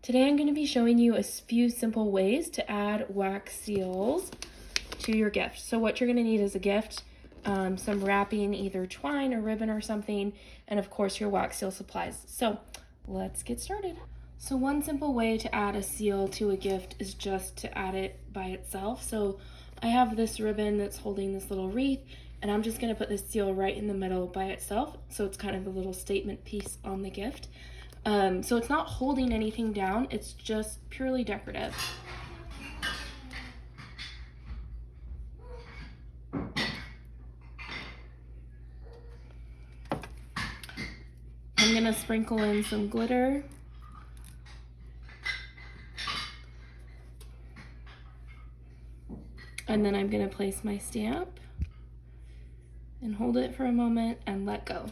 Today I'm going to be showing you a few simple ways to add wax seals to your gift. So what you're going to need is a gift, some wrapping, either twine or ribbon or something, and of course your wax seal supplies. So let's get started. So one simple way to add a seal to a gift is just to add it by itself. So I have this ribbon that's holding this little wreath, and I'm just going to put this seal right in the middle by itself. So it's kind of a little statement piece on the gift. So it's not holding anything down, it's just purely decorative. I'm gonna sprinkle in some glitter. And then I'm gonna place my stamp and hold it for a moment and let go.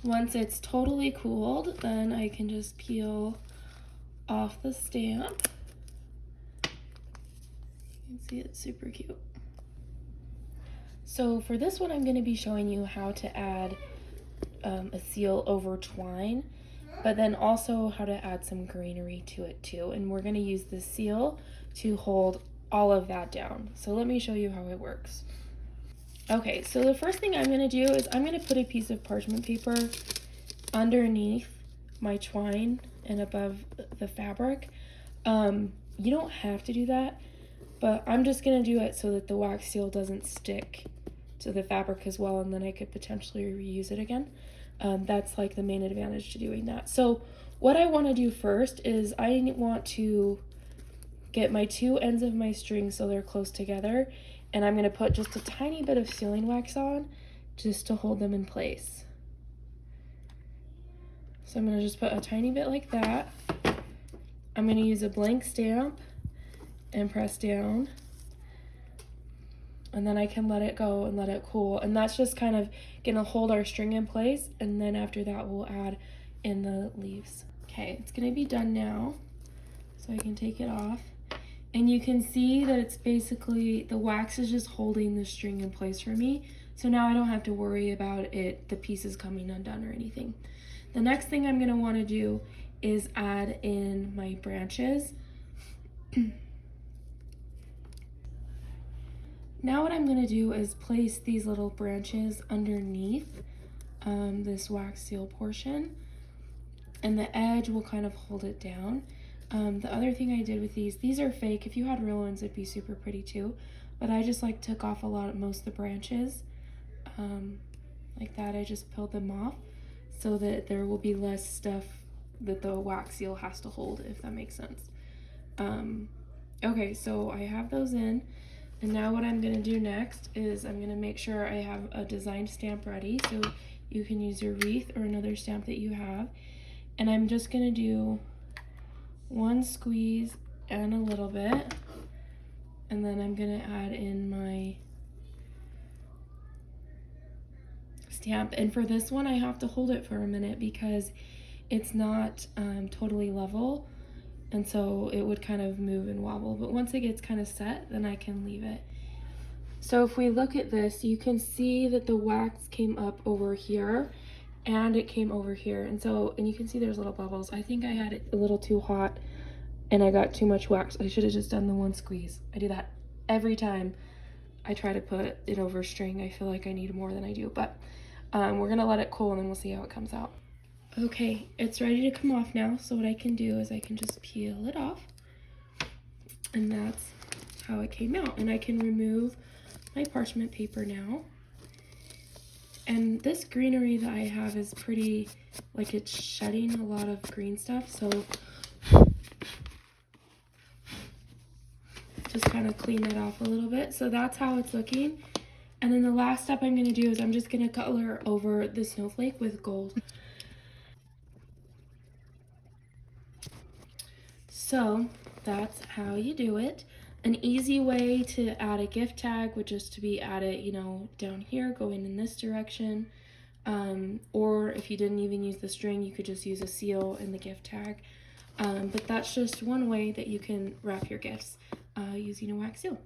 Once it's totally cooled, then I can just peel off the stamp. You can see it's super cute. So for this one, I'm going to be showing you how to add a seal over twine, but then also how to add some greenery to it too. And we're going to use the seal to hold all of that down. So let me show you how it works. Okay, so the first thing I'm going to do is I'm going to put a piece of parchment paper underneath my twine and above the fabric. You don't have to do that, but I'm just going to do it so that the wax seal doesn't stick to the fabric as well, and then I could potentially reuse it again. That's like the main advantage to doing that. So what I want to do first is I want to get my two ends of my string so they're close together, and I'm going to put just a tiny bit of sealing wax on just to hold them in place. So I'm going to just put a tiny bit like that. I'm going to use a blank stamp and press down, and then I can let it go and let it cool, and that's just kind of going to hold our string in place, and then after that we'll add in the leaves. Okay, it's going to be done now, so I can take it off. And you can see that it's basically, the wax is just holding the string in place for me. So now I don't have to worry about it, the pieces coming undone or anything. The next thing I'm gonna wanna do is add in my branches. Now what I'm gonna do is place these little branches underneath this wax seal portion, and the edge will kind of hold it down. The other thing I did with these are fake. If you had real ones, it'd be super pretty too. But I just like took off most of the branches. Like that, I just peeled them off so that there will be less stuff that the wax seal has to hold, if that makes sense. Okay, so I have those in. And now what I'm gonna do next is I'm gonna make sure I have a designed stamp ready. So you can use your wreath or another stamp that you have. And I'm just gonna do one squeeze and a little bit, and then I'm gonna add in my stamp. And for this one I have to hold it for a minute because it's not totally level, and so it would kind of move and wobble, but once it gets kind of set, then I can leave it. So if we look at this, you can see that the wax came up over here and it came over here, and you can see there's little bubbles. I think I had it a little too hot and I got too much wax. I should have just done the one squeeze. I do that every time I try to put it over string. I feel like I need more than I do, but we're gonna let it cool and then we'll see how it comes out. Okay, it's ready to come off now, so what I can do is I can just peel it off, and that's how it came out. And I can remove my parchment paper now. And this greenery that I have is pretty, like, it's shedding a lot of green stuff, so just kind of clean that off a little bit. So that's how it's looking. And then the last step I'm going to do is I'm just going to color over the snowflake with gold. So that's how you do it. An easy way to add a gift tag would just to be add it, you know, down here, going in this direction. Or if you didn't even use the string, you could just use a seal in the gift tag. But that's just one way that you can wrap your gifts using a wax seal.